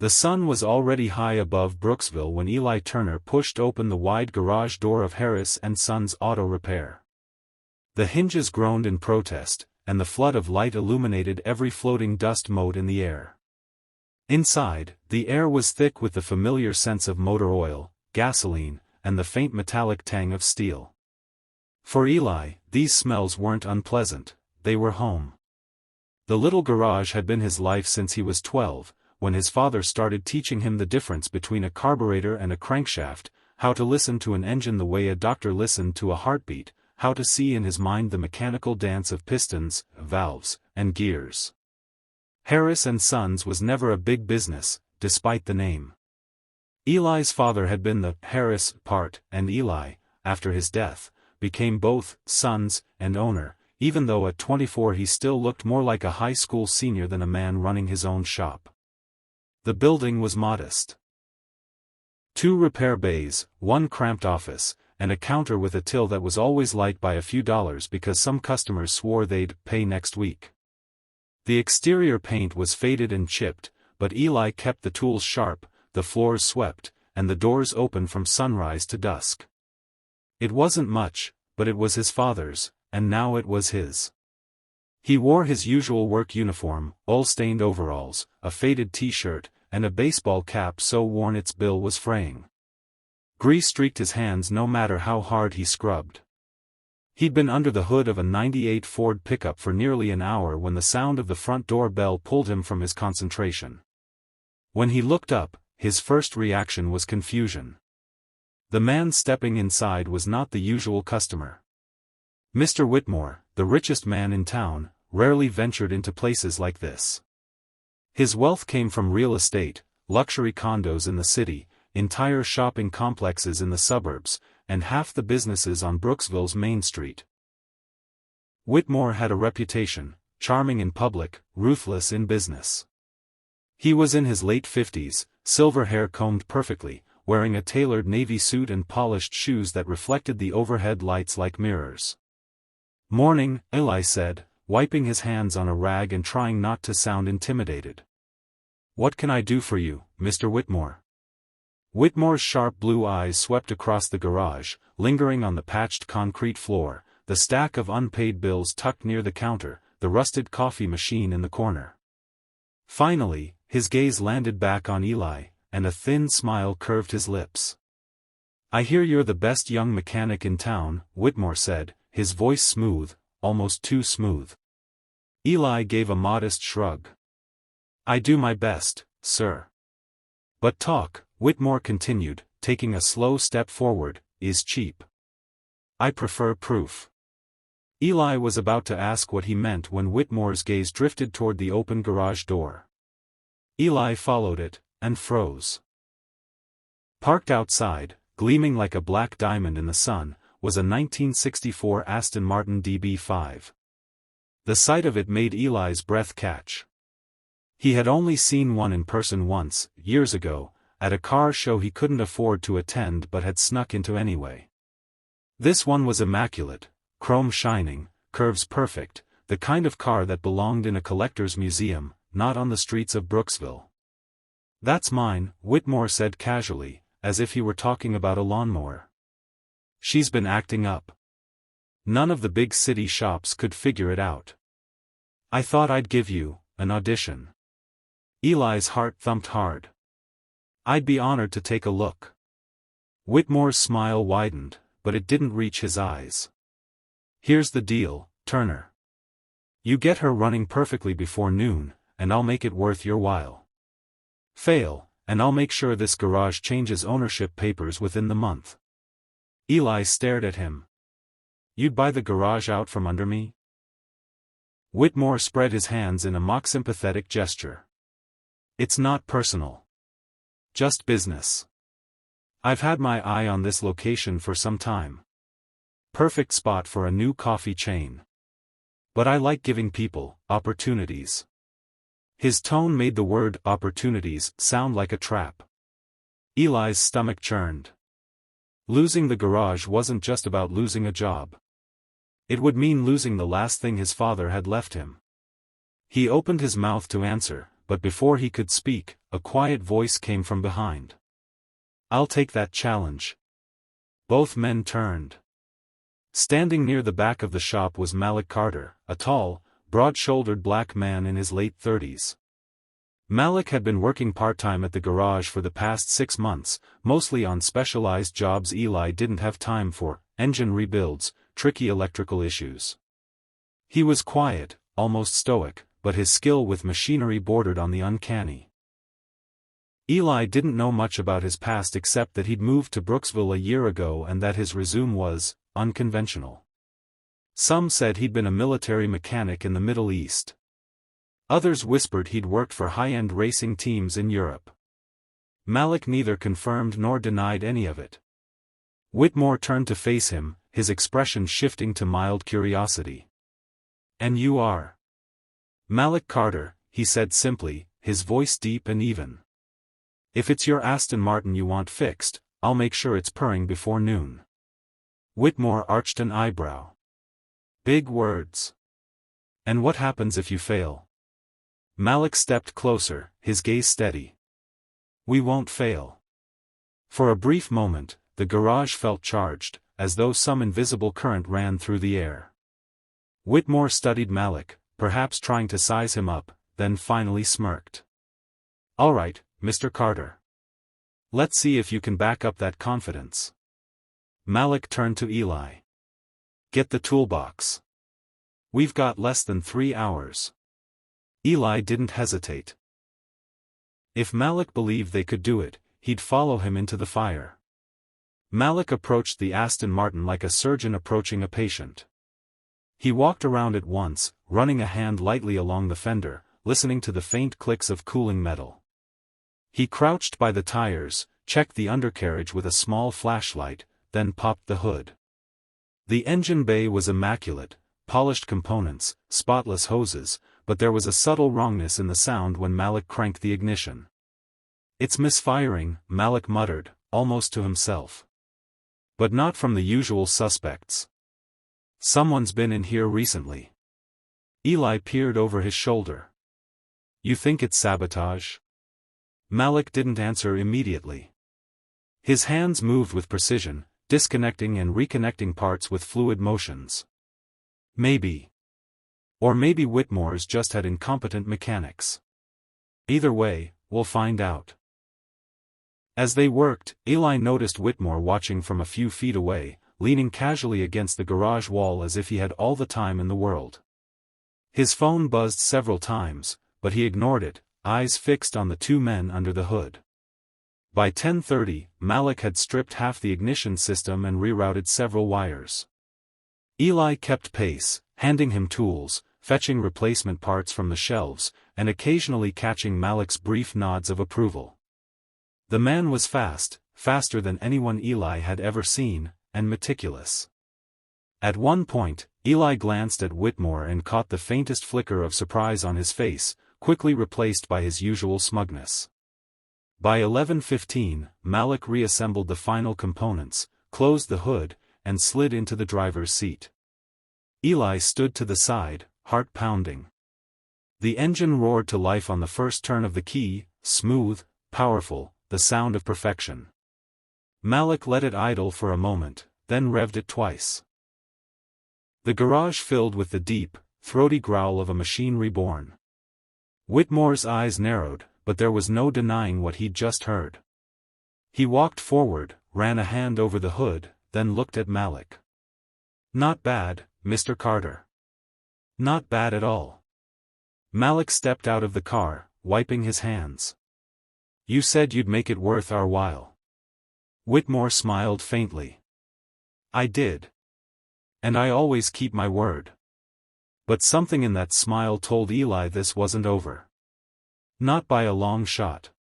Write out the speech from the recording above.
The sun was already high above Brooksville when Eli Turner pushed open the wide garage door of Harris & Sons Auto Repair. The hinges groaned in protest, and the flood of light illuminated every floating dust mote in the air. Inside, the air was thick with the familiar sense of motor oil, gasoline, and the faint metallic tang of steel. For Eli, these smells weren't unpleasant, they were home. The little garage had been his life since he was 12, when his father started teaching him the difference between a carburetor and a crankshaft, how to listen to an engine the way a doctor listened to a heartbeat, how to see in his mind the mechanical dance of pistons, valves, and gears. Harris & Sons was never a big business, despite the name. Eli's father had been the Harris part, and Eli, after his death, became both sons and owner, even though at 24 he still looked more like a high school senior than a man running his own shop. The building was modest. 2 repair bays, 1 cramped office, and a counter with a till that was always light by a few dollars because some customers swore they'd pay next week. The exterior paint was faded and chipped, but Eli kept the tools sharp, the floors swept, and the doors open from sunrise to dusk. It wasn't much, but it was his father's, and now it was his. He wore his usual work uniform, oil-stained overalls, a faded t-shirt, and a baseball cap so worn its bill was fraying. Grease streaked his hands no matter how hard he scrubbed. He'd been under the hood of a '98 Ford pickup for nearly an hour when the sound of the front door bell pulled him from his concentration. When he looked up, his first reaction was confusion. The man stepping inside was not the usual customer. Mr. Whitmore, the richest man in town, rarely ventured into places like this. His wealth came from real estate, luxury condos in the city, entire shopping complexes in the suburbs, and half the businesses on Brooksville's Main Street. Whitmore had a reputation, charming in public, ruthless in business. He was in his late 50s, silver hair combed perfectly, wearing a tailored navy suit and polished shoes that reflected the overhead lights like mirrors. "Morning," Eli said, wiping his hands on a rag and trying not to sound intimidated. "What can I do for you, Mr. Whitmore?" Whitmore's sharp blue eyes swept across the garage, lingering on the patched concrete floor, the stack of unpaid bills tucked near the counter, the rusted coffee machine in the corner. Finally, his gaze landed back on Eli, and a thin smile curved his lips. "I hear you're the best young mechanic in town," Whitmore said, his voice smooth, almost too smooth. Eli gave a modest shrug. "I do my best, sir." "But talk," Whitmore continued, taking a slow step forward, "is cheap. I prefer proof." Eli was about to ask what he meant when Whitmore's gaze drifted toward the open garage door. Eli followed it, and froze. Parked outside, gleaming like a black diamond in the sun, was a 1964 Aston Martin DB5. The sight of it made Eli's breath catch. He had only seen one in person once, years ago, at a car show he couldn't afford to attend but had snuck into anyway. This one was immaculate, chrome shining, curves perfect, the kind of car that belonged in a collector's museum, not on the streets of Brooksville. "That's mine," Whitmore said casually, as if he were talking about a lawnmower. "She's been acting up. None of the big city shops could figure it out. I thought I'd give you an audition." Eli's heart thumped hard. "I'd be honored to take a look." Whitmore's smile widened, but it didn't reach his eyes. "Here's the deal, Turner. You get her running perfectly before noon, and I'll make it worth your while. Fail, and I'll make sure this garage changes ownership papers within the month." Eli stared at him. "You'd buy the garage out from under me?" Whitmore spread his hands in a mock sympathetic gesture. "It's not personal. Just business. I've had my eye on this location for some time. Perfect spot for a new coffee chain. But I like giving people opportunities." His tone made the word opportunities sound like a trap. Eli's stomach churned. Losing the garage wasn't just about losing a job. It would mean losing the last thing his father had left him. He opened his mouth to answer, but before he could speak, a quiet voice came from behind. "I'll take that challenge." Both men turned. Standing near the back of the shop was Malik Carter, a tall, broad-shouldered black man in his late 30s. Malik had been working part-time at the garage for the past 6 months, mostly on specialized jobs Eli didn't have time for: engine rebuilds, tricky electrical issues. He was quiet, almost stoic, but his skill with machinery bordered on the uncanny. Eli didn't know much about his past except that he'd moved to Brooksville a year ago and that his resume was unconventional. Some said he'd been a military mechanic in the Middle East. Others whispered he'd worked for high-end racing teams in Europe. Malik neither confirmed nor denied any of it. Whitmore turned to face him, his expression shifting to mild curiosity. "And you are?" "Malik Carter," he said simply, his voice deep and even. "If it's your Aston Martin you want fixed, I'll make sure it's purring before noon." Whitmore arched an eyebrow. "Big words. And what happens if you fail?" Malik stepped closer, his gaze steady. "We won't fail." For a brief moment, the garage felt charged, as though some invisible current ran through the air. Whitmore studied Malik, perhaps trying to size him up, then finally smirked. "All right, Mr. Carter. Let's see if you can back up that confidence." Malik turned to Eli. "Get the toolbox. We've got less than 3 hours." Eli didn't hesitate. If Malik believed they could do it, he'd follow him into the fire. Malik approached the Aston Martin like a surgeon approaching a patient. He walked around it once, running a hand lightly along the fender, listening to the faint clicks of cooling metal. He crouched by the tires, checked the undercarriage with a small flashlight, then popped the hood. The engine bay was immaculate, polished components, spotless hoses, but there was a subtle wrongness in the sound when Malik cranked the ignition. "It's misfiring," Malik muttered, almost to himself. "But not from the usual suspects. Someone's been in here recently." Eli peered over his shoulder. "You think it's sabotage?" Malik didn't answer immediately. His hands moved with precision, disconnecting and reconnecting parts with fluid motions. "Maybe. Or maybe Whitmore's just had incompetent mechanics. Either way, we'll find out." As they worked, Eli noticed Whitmore watching from a few feet away, leaning casually against the garage wall as if he had all the time in the world. His phone buzzed several times, but he ignored it, eyes fixed on the 2 men under the hood. By 10:30, Malik had stripped half the ignition system and rerouted several wires. Eli kept pace, handing him tools, fetching replacement parts from the shelves, and occasionally catching Malik's brief nods of approval. The man was fast, faster than anyone Eli had ever seen, and meticulous. At one point, Eli glanced at Whitmore and caught the faintest flicker of surprise on his face, quickly replaced by his usual smugness. By 11:15, Malik reassembled the final components, closed the hood, and slid into the driver's seat. Eli stood to the side, heart pounding. The engine roared to life on the first turn of the key, smooth, powerful, the sound of perfection. Malik let it idle for a moment, then revved it twice. The garage filled with the deep, throaty growl of a machine reborn. Whitmore's eyes narrowed, but there was no denying what he'd just heard. He walked forward, ran a hand over the hood, then looked at Malik. "Not bad, Mr. Carter." "Not bad at all." Malik stepped out of the car, wiping his hands. "You said you'd make it worth our while." Whitmore smiled faintly. "I did. And I always keep my word." But something in that smile told Eli this wasn't over. Not by a long shot.